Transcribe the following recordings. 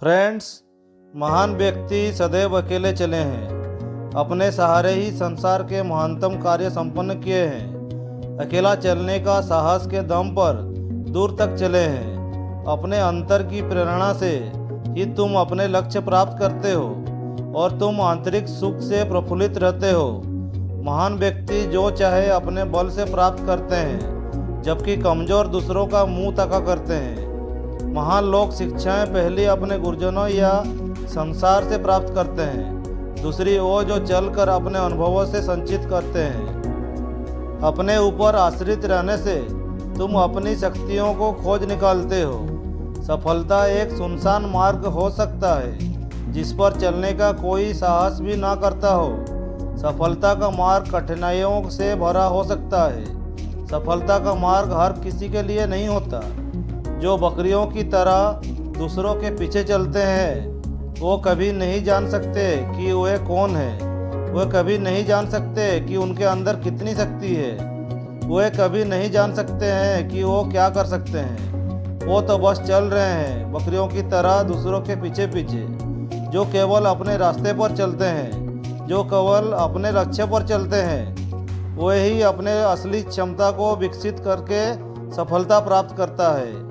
Friends, महान व्यक्ति सदैव अकेले चले हैं। अपने सहारे ही संसार के महानतम कार्य संपन्न किए हैं। अकेला चलने का साहस के दम पर दूर तक चले हैं। अपने अंतर की प्रेरणा से ही तुम अपने लक्ष्य प्राप्त करते हो और तुम आंतरिक सुख से प्रफुल्लित रहते हो। महान व्यक्ति जो चाहे अपने बल से प्राप्त करते हैं, जबकि कमज़ोर दूसरों का मुंह तका करते हैं। महान लोग शिक्षाएं पहले अपने गुरुजनों या संसार से प्राप्त करते हैं, दूसरी ओर जो चलकर अपने अनुभवों से संचित करते हैं। अपने ऊपर आश्रित रहने से तुम अपनी शक्तियों को खोज निकालते हो। सफलता एक सुनसान मार्ग हो सकता है जिस पर चलने का कोई साहस भी ना करता हो। सफलता का मार्ग कठिनाइयों से भरा हो सकता है। सफलता का मार्ग हर किसी के लिए नहीं होता। जो बकरियों की तरह दूसरों के पीछे चलते हैं, वो कभी नहीं जान सकते कि वे कौन है। वे कभी नहीं जान सकते कि उनके अंदर कितनी शक्ति है। वे कभी नहीं जान सकते हैं कि वो क्या कर सकते हैं। वो तो बस चल रहे हैं बकरियों की तरह दूसरों के पीछे पीछे। जो केवल अपने रास्ते पर चलते हैं, जो केवल अपने लक्ष्य पर चलते हैं, वही अपने असली क्षमता को विकसित करके सफलता प्राप्त करता है।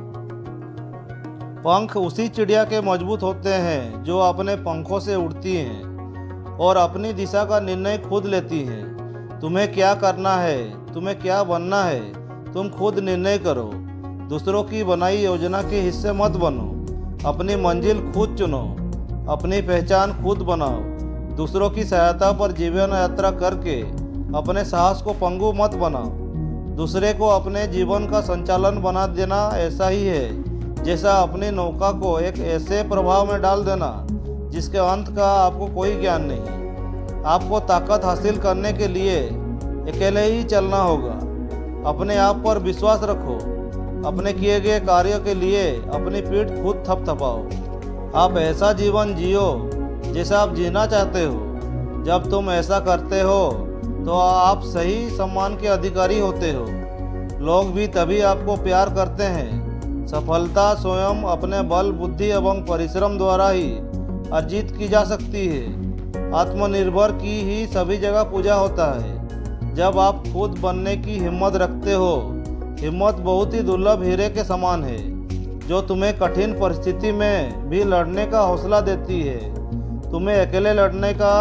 पंख उसी चिड़िया के मजबूत होते हैं जो अपने पंखों से उड़ती हैं और अपनी दिशा का निर्णय खुद लेती हैं। तुम्हें क्या करना है, तुम्हें क्या बनना है, तुम खुद निर्णय करो। दूसरों की बनाई योजना के हिस्से मत बनो। अपनी मंजिल खुद चुनो, अपनी पहचान खुद बनाओ। दूसरों की सहायता पर जीवन यात्रा करके अपने साहस को पंगु मत बनाओ। दूसरे को अपने जीवन का संचालन बना देना ऐसा ही है जैसा अपनी नौका को एक ऐसे प्रभाव में डाल देना जिसके अंत का आपको कोई ज्ञान नहीं। आपको ताकत हासिल करने के लिए अकेले ही चलना होगा। अपने आप पर विश्वास रखो। अपने किए गए कार्यों के लिए अपनी पीठ खुद थपथपाओ। आप ऐसा जीवन जियो जैसा आप जीना चाहते हो। जब तुम ऐसा करते हो तो आप सही सम्मान के अधिकारी होते हो। लोग भी तभी आपको प्यार करते हैं। सफलता स्वयं अपने बल, बुद्धि एवं परिश्रम द्वारा ही अर्जित की जा सकती है। आत्मनिर्भर की ही सभी जगह पूजा होता है। जब आप खुद बनने की हिम्मत रखते हो, हिम्मत बहुत ही दुर्लभ हीरे के समान है जो तुम्हें कठिन परिस्थिति में भी लड़ने का हौसला देती है, तुम्हें अकेले लड़ने का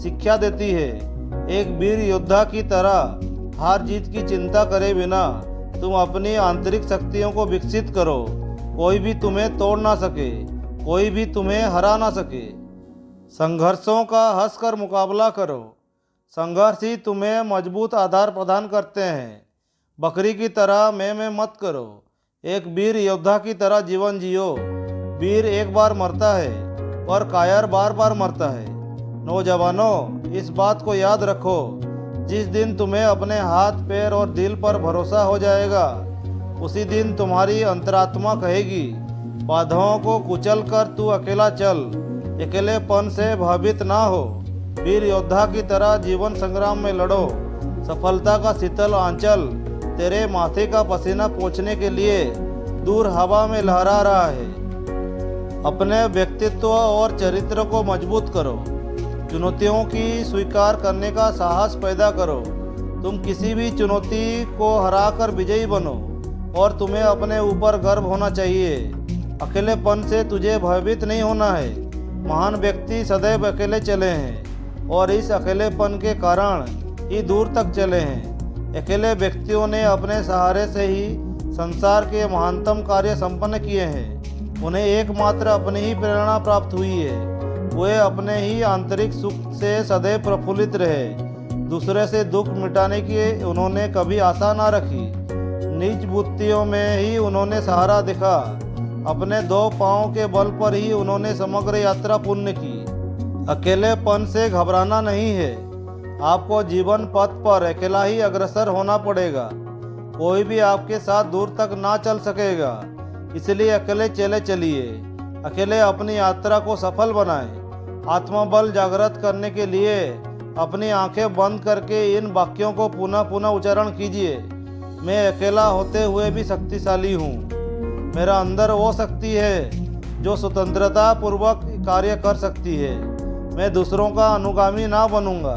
शिक्षा देती है। एक वीर योद्धा की तरह हार जीत की चिंता करे बिना तुम अपनी आंतरिक शक्तियों को विकसित करो। कोई भी तुम्हें तोड़ ना सके, कोई भी तुम्हें हरा ना सके। संघर्षों का हंसकर मुकाबला करो। संघर्ष ही तुम्हें मजबूत आधार प्रदान करते हैं। बकरी की तरह मैं मत करो। एक वीर योद्धा की तरह जीवन जियो। वीर एक बार मरता है पर कायर बार बार मरता है। नौजवानों, इस बात को याद रखो, जिस दिन तुम्हें अपने हाथ, पैर और दिल पर भरोसा हो जाएगा, उसी दिन तुम्हारी अंतरात्मा कहेगी, बाधाओं को कुचल कर तू अकेला चल। अकेलेपन से भयभीत ना हो। वीर योद्धा की तरह जीवन संग्राम में लड़ो। सफलता का शीतल आंचल तेरे माथे का पसीना पोंछने के लिए दूर हवा में लहरा रहा है। अपने व्यक्तित्व और चरित्र को मजबूत करो। चुनौतियों की स्वीकार करने का साहस पैदा करो। तुम किसी भी चुनौती को हराकर विजयी बनो और तुम्हें अपने ऊपर गर्व होना चाहिए। अकेलेपन से तुझे भयभीत नहीं होना है। महान व्यक्ति सदैव अकेले चले हैं और इस अकेलेपन के कारण ही दूर तक चले हैं। अकेले व्यक्तियों ने अपने सहारे से ही संसार के महानतम कार्य संपन्न किए हैं। उन्हें एकमात्र अपनी ही प्रेरणा प्राप्त हुई है। वे अपने ही आंतरिक सुख से सदैव प्रफुल्लित रहे। दूसरे से दुख मिटाने की उन्होंने कभी आशा ना रखी। निज बुद्धियों में ही उन्होंने सहारा दिखा। अपने दो पांवों के बल पर ही उन्होंने समग्र यात्रा पूर्ण की। अकेलेपन से घबराना नहीं है। आपको जीवन पथ पर अकेला ही अग्रसर होना पड़ेगा। कोई भी आपके साथ दूर तक ना चल सकेगा। इसलिए अकेले चलिए। अकेले अपनी यात्रा को सफल बनाएं। आत्मबल जागृत करने के लिए अपनी आंखें बंद करके इन वाक्यों को पुनः पुनः उच्चारण कीजिए। मैं अकेला होते हुए भी शक्तिशाली हूँ। मेरा अंदर वो शक्ति है जो स्वतंत्रता पूर्वक कार्य कर सकती है। मैं दूसरों का अनुगामी ना बनूंगा।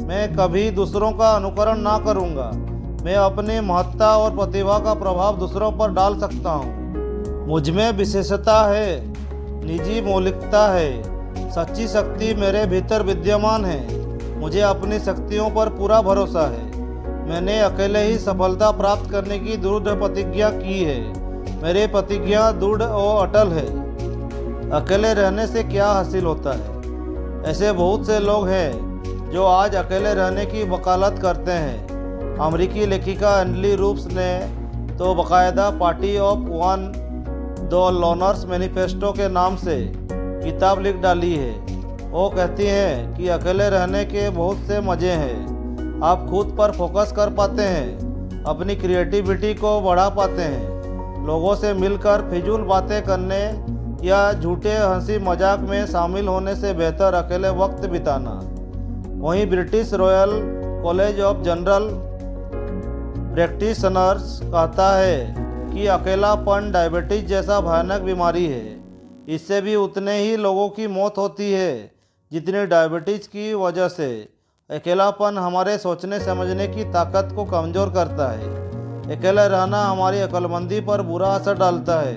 मैं कभी दूसरों का अनुकरण ना करूंगा। मैं अपनी महत्ता और प्रतिभा का प्रभाव दूसरों पर डाल सकता हूँ। मुझ में विशेषता है, निजी मौलिकता है, सच्ची शक्ति मेरे भीतर विद्यमान है। मुझे अपनी शक्तियों पर पूरा भरोसा है। मैंने अकेले ही सफलता प्राप्त करने की दृढ़ प्रतिज्ञा की है। मेरी प्रतिज्ञा दृढ़ और अटल है। अकेले रहने से क्या हासिल होता है? ऐसे बहुत से लोग हैं जो आज अकेले रहने की वकालत करते हैं। अमेरिकी लेखिका एनली रूप्स ने तो बाकायदा party of one the loners manifesto के नाम से किताब लिख डाली है। वो कहती हैं कि अकेले रहने के बहुत से मज़े हैं। आप खुद पर फोकस कर पाते हैं, अपनी क्रिएटिविटी को बढ़ा पाते हैं। लोगों से मिलकर फिजूल बातें करने या झूठे हंसी मजाक में शामिल होने से बेहतर अकेले वक्त बिताना। वहीं British royal college of general practitioners कहता है कि अकेलापन डायबिटीज जैसा भयानक बीमारी है। इससे भी उतने ही लोगों की मौत होती है जितनी डायबिटीज की वजह से। अकेलापन हमारे सोचने समझने की ताकत को कमज़ोर करता है। अकेला रहना हमारी अक्लमंदी पर बुरा असर डालता है।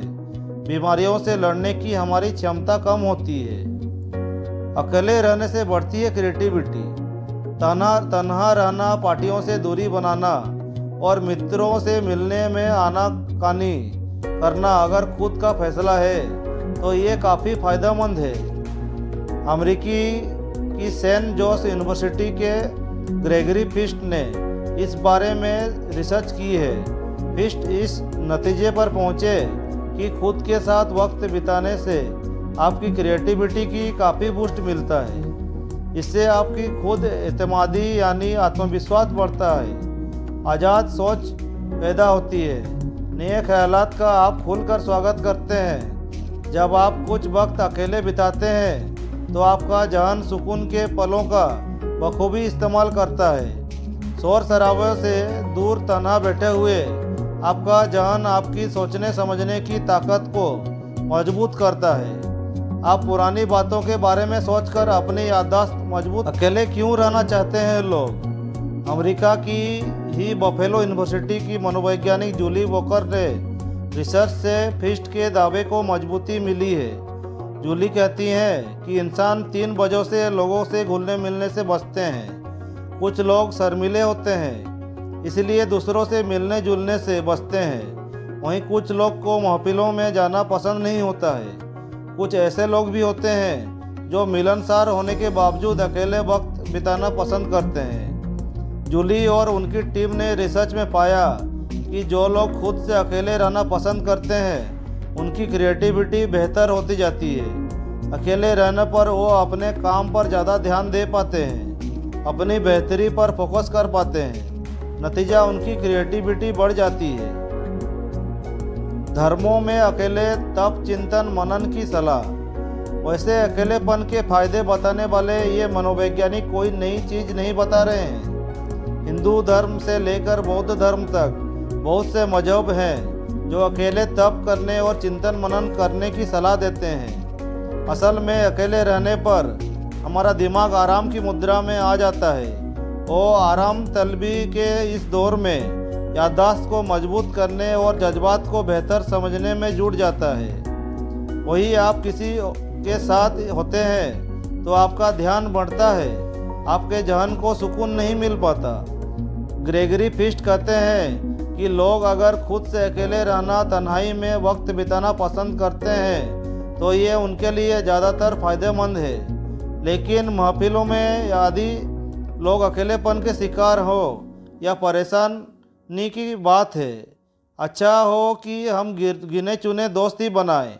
बीमारियों से लड़ने की हमारी क्षमता कम होती है। अकेले रहने से बढ़ती है क्रिएटिविटी। तन्हा रहना, पार्टियों से दूरी बनाना और मित्रों से मिलने में आनाकानी करना अगर खुद का फैसला है तो ये काफ़ी फ़ायदेमंद है। अमेरिकी की सेंट जोस यूनिवर्सिटी के ग्रेगरी फिस्ट ने इस बारे में रिसर्च की है। फिस्ट इस नतीजे पर पहुँचे कि खुद के साथ वक्त बिताने से आपकी क्रिएटिविटी की काफ़ी बूस्ट मिलता है। इससे आपकी खुद एतमादी यानी आत्मविश्वास बढ़ता है। आज़ाद सोच पैदा होती है। नए ख्यालात का आप खुलकर स्वागत करते हैं। जब आप कुछ वक्त अकेले बिताते हैं तो आपका जहन सुकून के पलों का बखूबी इस्तेमाल करता है। शोर शराबे से दूर तन्हा बैठे हुए आपका जहन आपकी सोचने समझने की ताकत को मजबूत करता है। आप पुरानी बातों के बारे में सोचकर अपनी याददाश्त मजबूत। अकेले क्यों रहना चाहते हैं लोग? अमेरिका की ही बफेलो यूनिवर्सिटी की मनोवैज्ञानिक जूली वॉकर ने रिसर्च से फिस्ट के दावे को मजबूती मिली है। जूली कहती हैं कि इंसान 3 वजहों से लोगों से घुलने मिलने से बचते हैं। कुछ लोग शर्मीले होते हैं, इसलिए दूसरों से मिलने जुलने से बचते हैं। वहीं कुछ लोग को महफिलों में जाना पसंद नहीं होता है। कुछ ऐसे लोग भी होते हैं जो मिलनसार होने के बावजूद अकेले वक्त बिताना पसंद करते हैं। जूली और उनकी टीम ने रिसर्च में पाया कि जो लोग खुद से अकेले रहना पसंद करते हैं उनकी क्रिएटिविटी बेहतर होती जाती है। अकेले रहने पर वो अपने काम पर ज़्यादा ध्यान दे पाते हैं, अपनी बेहतरी पर फोकस कर पाते हैं। नतीजा उनकी क्रिएटिविटी बढ़ जाती है। धर्मों में अकेले तप चिंतन मनन की सलाह। वैसे अकेलेपन के फायदे बताने वाले ये मनोवैज्ञानिक कोई नई चीज़ नहीं बता रहे हैं। हिंदू धर्म से लेकर बौद्ध धर्म तक बहुत से मजहब हैं जो अकेले तप करने और चिंतन मनन करने की सलाह देते हैं। असल में अकेले रहने पर हमारा दिमाग आराम की मुद्रा में आ जाता है। वो आराम तलबी के इस दौर में याददाश्त को मजबूत करने और जज्बात को बेहतर समझने में जुट जाता है। वही आप किसी के साथ होते हैं तो आपका ध्यान बढ़ता है, आपके जहन को सुकून नहीं मिल पाता। ग्रेगरी फिस्ट कहते हैं कि लोग अगर खुद से अकेले रहना, तन्हाई में वक्त बिताना पसंद करते हैं तो ये उनके लिए ज़्यादातर फ़ायदेमंद है। लेकिन महफिलों में यदि लोग अकेलेपन के शिकार हो या परेशानी की बात है, अच्छा हो कि हम गिने चुने दोस्त ही बनाएं,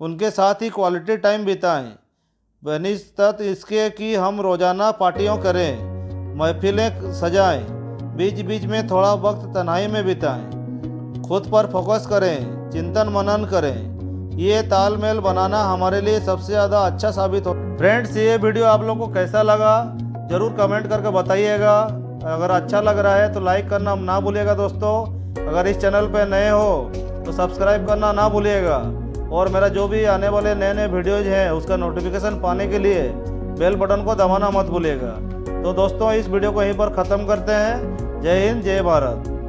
उनके साथ ही क्वालिटी टाइम बिताएं, बनिस्बत इसके कि हम रोज़ाना पार्टियों करें, महफिलें सजाएं, बीच बीच में थोड़ा वक्त तन्हाई में बिताएं, खुद पर फोकस करें, चिंतन मनन करें। ये तालमेल बनाना हमारे लिए सबसे ज़्यादा अच्छा साबित हो। फ्रेंड्स, ये वीडियो आप लोगों को कैसा लगा ज़रूर कमेंट करके बताइएगा। अगर अच्छा लग रहा है तो लाइक करना ना भूलिएगा दोस्तों। अगर इस चैनल पर नए हो तो सब्सक्राइब करना ना भूलिएगा। और मेरा जो भी आने वाले नए नए वीडियोज़ हैं उसका नोटिफिकेशन पाने के लिए बेल बटन को दबाना मत भूलिएगा। तो दोस्तों इस वीडियो को यहीं पर ख़त्म करते हैं। जय हिंद, जय भारत।